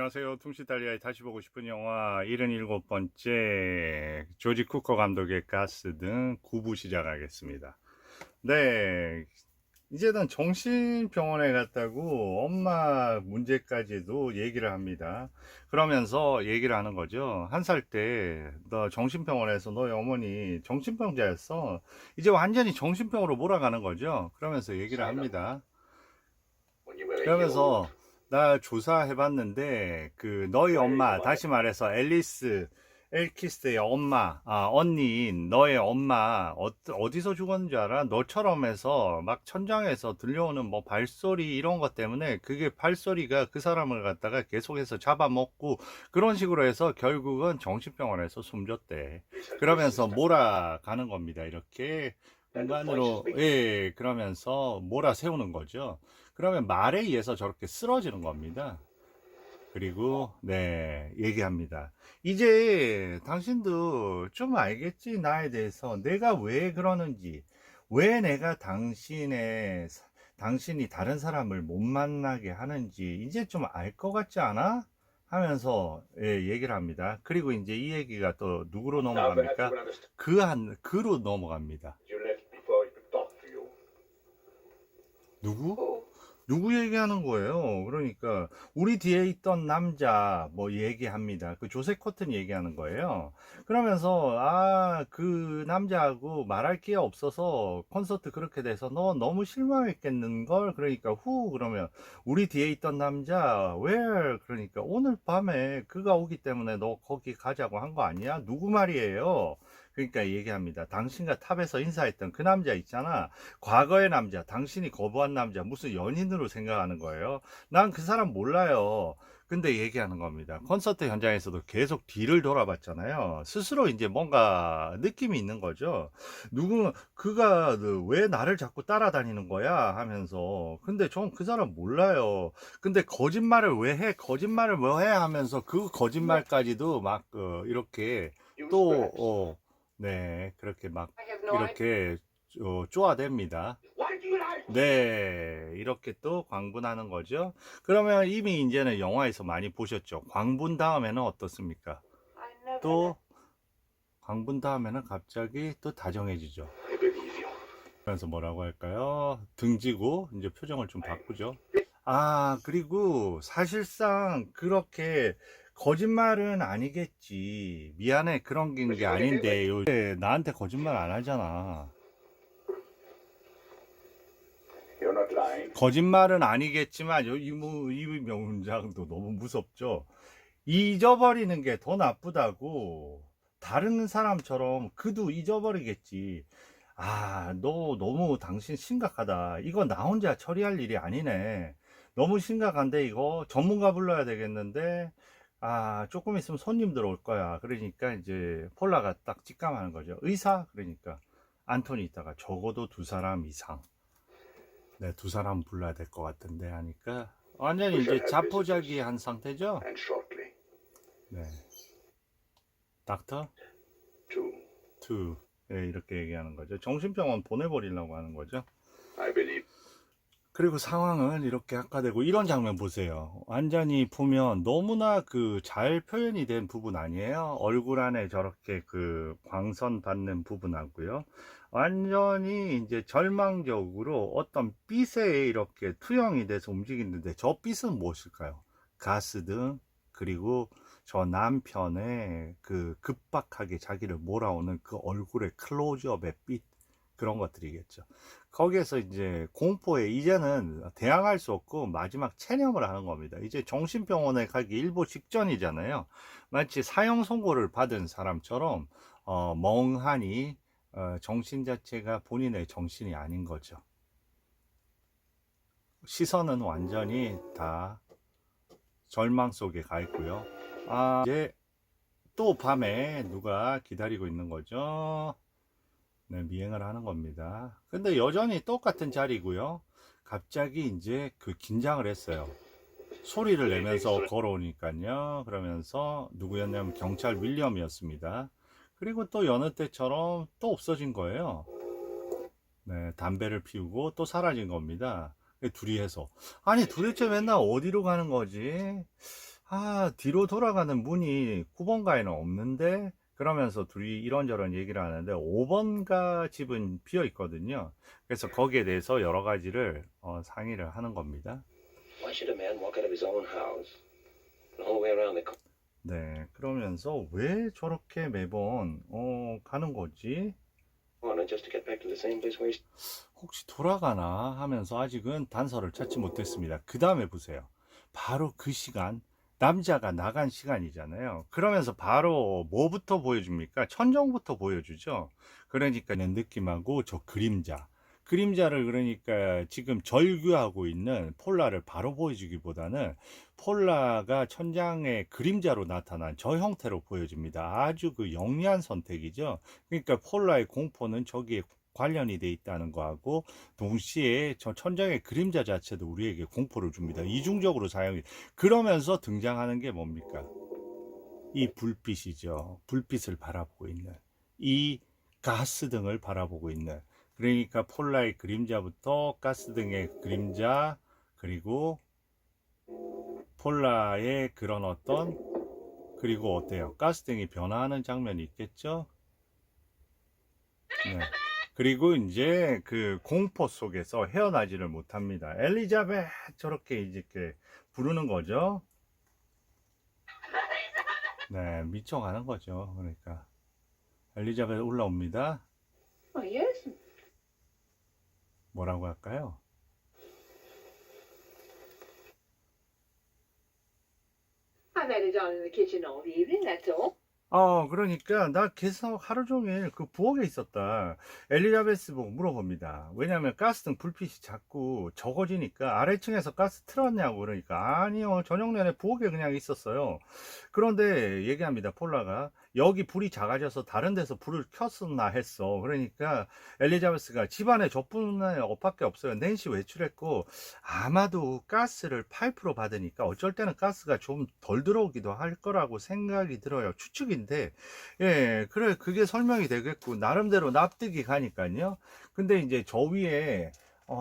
안녕하세요. 퉁시달리아의 다시 보고 싶은 영화 77번째 조지 쿠커 감독의 가스 등 9부 시작하겠습니다. 네, 이제는 정신병원에 갔다고 엄마 문제까지도 얘기를 합니다. 그러면서 얘기를 하는 거죠. 1살 때 너 정신병원에서 너희 어머니 정신병자였어. 이제 완전히 정신병으로 몰아가는 거죠. 그러면서 얘기를 합니다. 그러면서 나 조사해봤는데 그 너희 엄마, 다시 말해서 앨리스 엘키스의 엄마, 언니인 너의 엄마 어디서 죽었는지 알아? 너처럼 해서 막 천장에서 들려오는 뭐 발소리 이런 것 때문에 그게 발소리가 그 사람을 갖다가 계속해서 잡아먹고 그런 식으로 해서 결국은 정신병원에서 숨졌대. 그러면서 몰아가는 겁니다. 이렇게 공간으로, 예, 그러면서 몰아세우는 거죠. 그러면 말에 의해서 저렇게 쓰러지는 겁니다. 그리고 네, 얘기합니다. 이제 당신도 좀 알겠지? 나에 대해서 내가 왜 그러는지, 왜 내가 당신이 다른 사람을 못 만나게 하는지 이제 좀 알 것 같지 않아? 하면서 예, 얘기를 합니다. 그리고 이제 이 얘기가 또 누구로 넘어갑니까? 그로 넘어갑니다. 누구? 누구 얘기하는 거예요? 그러니까 우리 뒤에 있던 남자 뭐 얘기합니다. 그 조세 커튼 얘기하는 거예요. 그러면서 그 남자하고 말할 게 없어서 콘서트 그렇게 돼서 너 너무 실망했겠는 걸. 그러니까 그러면 우리 뒤에 있던 남자 그러니까 오늘 밤에 그가 오기 때문에 너 거기 가자고 한 거 아니야? 누구 말이에요? 그러니까 얘기합니다. 당신과 탑에서 인사했던 그 남자 있잖아. 과거의 남자, 당신이 거부한 남자, 무슨 연인으로 생각하는 거예요? 난 그 사람 몰라요. 근데 얘기하는 겁니다. 콘서트 현장에서도 계속 뒤를 돌아봤잖아요. 스스로 이제 뭔가 느낌이 있는 거죠. 그가 왜 나를 자꾸 따라다니는 거야? 하면서. 근데 전 그 사람 몰라요. 근데 거짓말을 왜 해? 거짓말을 왜 해? 하면서 그 거짓말까지도 막, 이렇게 또, 네, 그렇게 막, 이렇게, 쪼아댑니다. 네, 이렇게 또 광분하는 거죠. 그러면 이미 이제는 영화에서 많이 보셨죠. 광분 다음에는 어떻습니까? 또 광분 다음에는 갑자기 또 다정해지죠. 그래서 뭐라고 할까요? 등지고 이제 표정을 좀 바꾸죠. 그리고 사실상 그렇게 거짓말은 아니겠지. 미안해, 그런 게 아닌데 요새 나한테 거짓말 안 하잖아. 거짓말은 아니겠지만 이 명장도 너무 무섭죠. 잊어버리는 게 더 나쁘다고. 다른 사람처럼 그도 잊어버리겠지. 너 너무 당신 심각하다. 이거 나 혼자 처리할 일이 아니네. 너무 심각한데 이거 전문가 불러야 되겠는데. 조금 있으면 손님들 올 거야. 그러니까 이제 폴라가 딱 직감하는 거죠. 의사? 그러니까 안톤이 있다가 적어도 2사람 이상. 네, 2사람 불러야 될 것 같은데 하니까 완전히 이제 자포자기한 상태죠. 네, 닥터 2. 네, 이렇게 얘기하는 거죠. 정신병원 보내버리려고 하는 거죠. 그리고 상황은 이렇게 악화되고 이런 장면 보세요. 완전히 보면 너무나 그 잘 표현이 된 부분 아니에요? 얼굴 안에 저렇게 그 광선 받는 부분하고요. 완전히 이제 절망적으로 어떤 빛에 이렇게 투영이 돼서 움직이는데 저 빛은 무엇일까요? 가스등, 그리고 저 남편의 그 급박하게 자기를 몰아오는 그 얼굴의 클로즈업의 빛, 그런 것들이겠죠. 거기에서 이제 공포에 이제는 대항할 수 없고 마지막 체념을 하는 겁니다. 이제 정신병원에 가기 일보 직전이잖아요. 마치 사형 선고를 받은 사람처럼 멍하니 정신 자체가 본인의 정신이 아닌 거죠. 시선은 완전히 다 절망 속에 가 있고요. 이제 또 밤에 누가 기다리고 있는 거죠. 네, 미행을 하는 겁니다. 근데 여전히 똑같은 자리고요. 갑자기 이제 그 긴장을 했어요. 소리를 내면서 걸어오니까요. 그러면서 누구였냐면 경찰 윌리엄이었습니다. 그리고 또 여느 때처럼 또 없어진 거예요. 네, 담배를 피우고 또 사라진 겁니다. 둘이 해서. 아니 도대체 맨날 어디로 가는 거지? 뒤로 돌아가는 문이 9번가에는 없는데, 그러면서 둘이 이런저런 얘기를 하는데 5번가 집은 비어 있거든요. 그래서 거기에 대해서 여러 가지를 상의를 하는 겁니다. Why should a man walk out of his own house? The whole way around the 네, 그러면서 왜 저렇게 매번 가는 거지? corner just to get back to the same place where he 혹시 돌아가나 하면서 아직은 단서를 찾지 못했습니다. 그 다음에 보세요. 바로 그 시간, 남자가 나간 시간이잖아요. 그러면서 바로 뭐부터 보여줍니까? 천정부터 보여주죠. 그러니까 내 느낌하고 저 그림자. 그림자를 그러니까 지금 절규하고 있는 폴라를 바로 보여주기보다는 폴라가 천장의 그림자로 나타난 저 형태로 보여집니다. 아주 그 영리한 선택이죠. 그러니까 폴라의 공포는 저기에 관련이 돼 있다는 거하고 동시에 저 천장의 그림자 자체도 우리에게 공포를 줍니다. 이중적으로 사용이 그러면서 등장하는 게 뭡니까? 이 불빛이죠. 불빛을 바라보고 있는 이 가스등을 바라보고 있는 그러니까 폴라의 그림자부터 가스등의 그림자 그리고 폴라의 그런 어떤 그리고 어때요? 가스등이 변화하는 장면이 있겠죠? 네. 그리고 이제 그 공포 속에서 헤어나지를 못합니다. 엘리자벳 저렇게 이제 이렇게 부르는 거죠. 네, 미쳐가는 거죠. 그러니까 엘리자벳 올라옵니다. Oh, yes. 뭐라고 할까요? I've had it on in the kitchen all evening, that's all. 그러니까 나 계속 하루 종일 그 부엌에 있었다. 엘리자베스 보고 물어봅니다. 왜냐면 가스등 불빛이 자꾸 적어지니까 아래층에서 가스 틀었냐고 그러니까 아니요. 저녁 내내 부엌에 그냥 있었어요. 그런데 얘기합니다. 폴라가 여기 불이 작아져서 다른 데서 불을 켰었나 했어. 그러니까 엘리자베스가 집안에 저뿐에 업밖에 없어요. 낸시 외출했고 아마도 가스를 파이프로 받으니까 어쩔 때는 가스가 좀 덜 들어오기도 할 거라고 생각이 들어요. 추측인데, 예, 그래, 그게 설명이 되겠고, 나름대로 납득이 가니까요. 근데 이제 저 위에,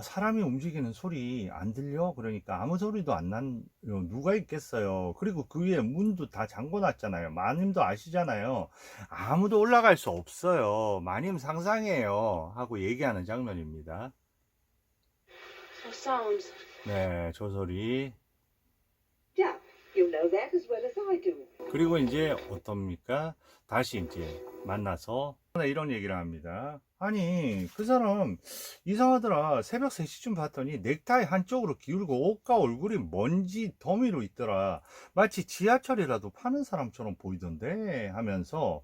사람이 움직이는 소리 안 들려? 그러니까 아무 소리도 안 누가 있겠어요. 그리고 그 위에 문도 다 잠궈 놨잖아요. 마님도 아시잖아요. 아무도 올라갈 수 없어요. 마님 상상이에요. 하고 얘기하는 장면입니다. So sounds. 네, 저 소리. Yeah, you know that as well as I do. 그리고 이제 어떻습니까? 다시 이제 만나서 이런 얘기를 합니다. 아니, 그 사람 이상하더라. 새벽 3시쯤 봤더니 넥타이 한쪽으로 기울고 옷과 얼굴이 먼지 더미로 있더라. 마치 지하철이라도 파는 사람처럼 보이던데 하면서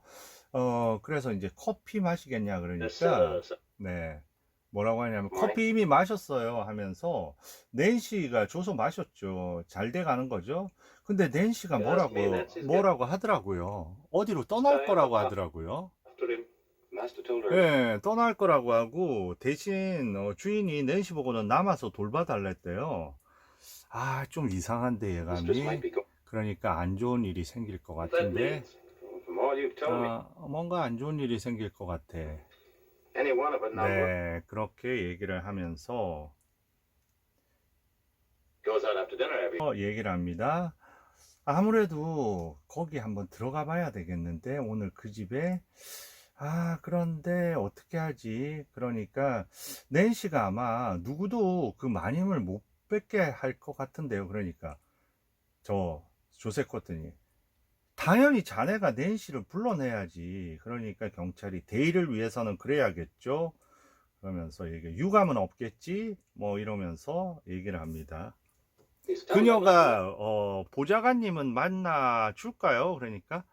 그래서 이제 커피 마시겠냐 그러니까 네. 뭐라고 하냐면 커피 이미 마셨어요 하면서 낸시가 줘서 마셨죠. 잘 돼 가는 거죠. 근데 낸시가 뭐라고 하더라고요. 어디로 떠날 거라고 하더라고요. after him. Master told her. 예, 떠날 거라고 하고 대신 주인이 낸시 보고는 남아서 돌봐달랬대요. 좀 이상한데 Mistress might 예감이. be going. 그러니까 안 좋은 일이 생길 것 What that 같은데 means, from all you've told me, 뭔가 안 좋은 일이 생길 것 같아. any one of it now 네, 그렇게 얘기를 하면서 goes out after dinner every. 얘기를 합니다. 아무래도 거기 한번 들어가 봐야 되겠는데 오늘 그 집에 그런데 어떻게 하지? 그러니까 낸시가 아마 누구도 그 마님을 못 뵙게 할 것 같은데요. 그러니까 저 조세 코튼이 당연히 자네가 낸시를 불러내야지. 그러니까 경찰이 대의를 위해서는 그래야겠죠. 그러면서 유감은 없겠지? 뭐 이러면서 얘기를 합니다. 그녀가 보좌관님은 만나 줄까요? 그러니까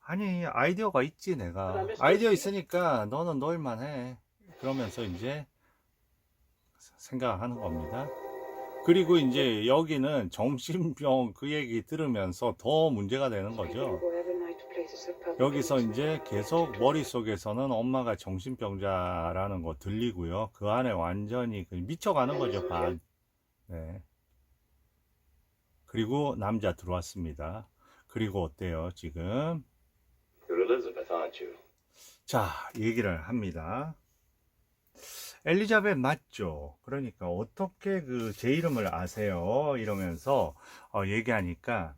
아니 아이디어가 있지 내가 아이디어 있으니까 너는 너 일만 해 그러면서 이제 생각하는 겁니다. 그리고 이제 여기는 정신병 그 얘기 들으면서 더 문제가 되는 거죠. 여기서 이제 계속 머릿속에서는 엄마가 정신병자라는 거 들리고요. 그 안에 완전히 미쳐가는 거죠. 반. 네. 그리고 남자 들어왔습니다. 그리고 어때요, 지금? You're Elizabeth, aren't you? 자, 얘기를 합니다. 엘리자벳 맞죠? 그러니까 어떻게 제 이름을 아세요? 이러면서 얘기하니까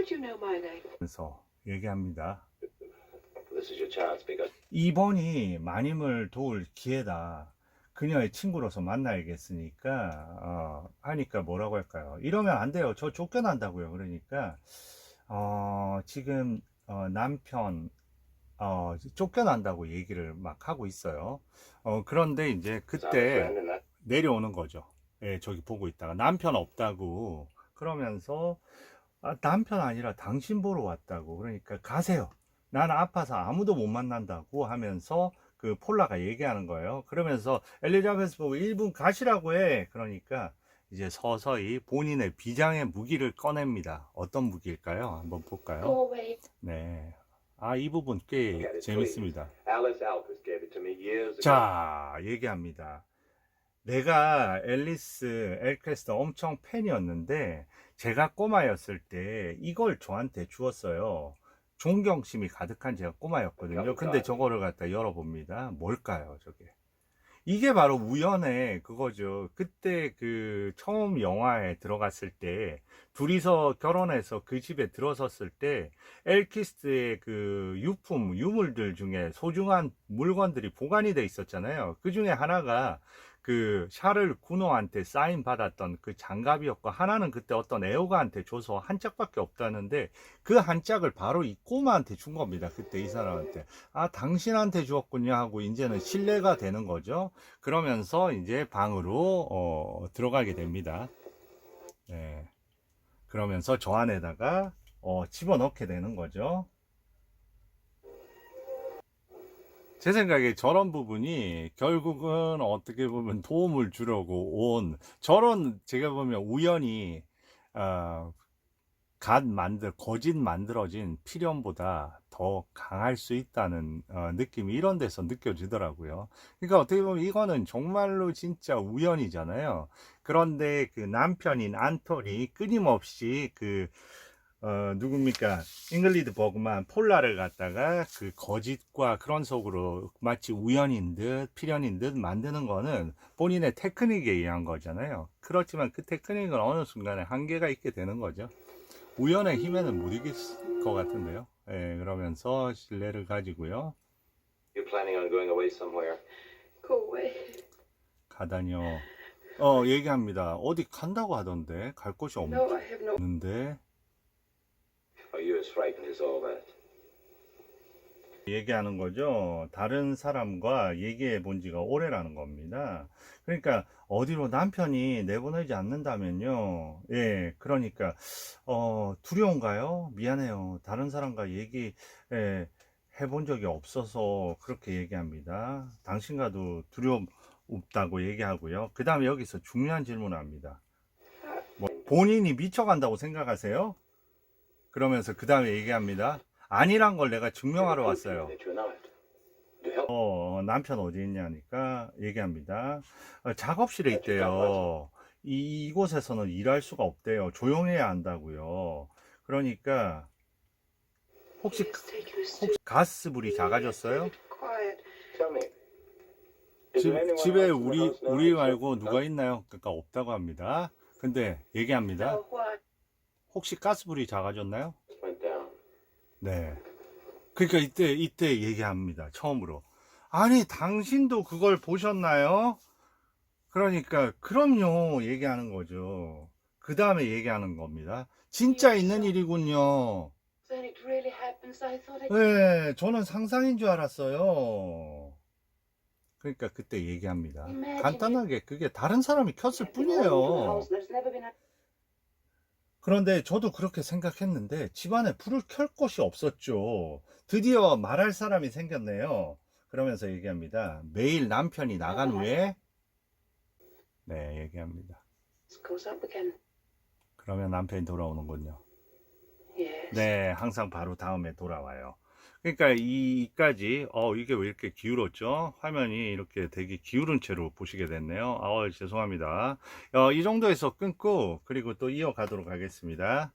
would you know my name? 그래서 얘기합니다. This is your chance because 이번이 마님을 도울 기회다. 그녀의 친구로서 만나야겠으니까 하니까 뭐라고 할까요? 이러면 안 돼요. 저 쫓겨난다고요. 그러니까 지금 남편 쫓겨난다고 얘기를 막 하고 있어요. 그런데 이제 I'm a 그때 friend and that 내려오는 거죠. 예, 저기 보고 있다가 남편 없다고 그러면서 남편 아니라 당신 보러 왔다고. 그러니까 가세요. 난 아파서 아무도 못 만난다고 하면서 그 폴라가 얘기하는 거예요. 그러면서 엘리자베스 보고 1분 가시라고 해. 그러니까 이제 서서히 본인의 비장의 무기를 꺼냅니다. 어떤 무기일까요? 한번 볼까요? Go away. 네. 이 부분 꽤 재밌습니다. Alice Alpers gave it to me years ago. 자, 얘기합니다. 내가 앨리스 엘퀘스터 엄청 팬이었는데 제가 꼬마였을 때 이걸 저한테 주었어요. 존경심이 가득한 제가 꼬마였거든요. 근데 저거를 갖다 열어봅니다. 뭘까요, 저게? 이게 바로 우연의 그거죠. 그때 그 처음 영화에 들어갔을 때 둘이서 결혼해서 그 집에 들어섰을 때 엘키스의 그 유물들 중에 소중한 물건들이 보관이 돼 있었잖아요. 그 중에 하나가 그 샤를 구노한테 사인 받았던 그 장갑이었고, 하나는 그때 어떤 애호가한테 줘서 한 짝밖에 없다는데 그 한 짝을 바로 이 꼬마한테 준 겁니다. 그때 이 사람한테. 당신한테 주었군요 하고 이제는 신뢰가 되는 거죠. 그러면서 이제 방으로 들어가게 됩니다. 네. 그러면서 저 안에다가 집어넣게 되는 거죠. 제 생각에 저런 부분이 결국은 어떻게 보면 도움을 주려고 온 저런, 제가 보면 우연히 거짓 만들어진 필연보다 더 강할 수 있다는 느낌이 이런 데서 느껴지더라고요. 그러니까 어떻게 보면 이거는 정말로 진짜 우연이잖아요. 그런데 그 남편인 안톤이 끊임없이 누굽니까? 잉글리드 버그만 폴라를 갖다가 그 거짓과 그런 속으로 마치 우연인 듯 필연인 듯 만드는 거는 본인의 테크닉에 의한 거잖아요. 그렇지만 그 테크닉은 어느 순간에 한계가 있게 되는 거죠. 우연의 힘에는 못 이길 것 같은데요. 예, 그러면서 신뢰를 가지고요. You're planning on going away somewhere. Go away. 가다니요. 얘기합니다. 어디 간다고 하던데 갈 곳이 No, I have no. 없는데. Are you as frightened as all that? 얘기하는 거죠. 다른 사람과 얘기해 본 지가 오래라는 겁니다. 그러니까 어디로 남편이 내보내지 않는다면요. 예, 그러니까 두려운가요? 미안해요. 다른 사람과 얘기 해본 적이 없어서 그렇게 얘기합니다. 당신과도 두려움 없다고 얘기하고요. 그 다음에 여기서 중요한 질문을 합니다. 본인이 미쳐간다고 생각하세요? 그러면서 그 다음에 얘기합니다. 아니란 걸 내가 증명하러 왔어요. That you're not. To help. 남편 어디 있냐니까 얘기합니다. 작업실에 있대요. 이곳에서는 일할 수가 없대요. 조용해야 한다고요. 그러니까 혹시 Please take your suit. 가스불이 작아졌어요? Quiet. Tell me. Is there anyone 집에 else in the house now 우리 except- 말고 누가 있나요? 그러니까 없다고 합니다. 근데 얘기합니다. No, what? 혹시 가스불이 작아졌나요? Went down. 네. 그러니까 이때 얘기합니다. 처음으로. 아니, 당신도 그걸 보셨나요? 그러니까, 그럼요. 얘기하는 거죠. 그 다음에 얘기하는 겁니다. 진짜 있는 일이군요. Then it really happens. I thought it. 네, 저는 상상인 줄 알았어요. 그러니까 그때 얘기합니다. Imagine 간단하게 그게 다른 사람이 켰을 All over the 뿐이에요. house, there's never been a. 그런데 저도 그렇게 생각했는데 집안에 불을 켤 곳이 없었죠. 드디어 말할 사람이 생겼네요. 그러면서 얘기합니다. 매일 남편이 나간 후에 네, 얘기합니다. It goes up again. 그러면 남편이 돌아오는군요. Yes. 네, 항상 바로 다음에 돌아와요. 그러니까 이까지 이게 왜 이렇게 기울었죠? 화면이 이렇게 되게 기울은 채로 보시게 됐네요. 죄송합니다. 이 정도에서 끊고 그리고 또 이어가도록 하겠습니다.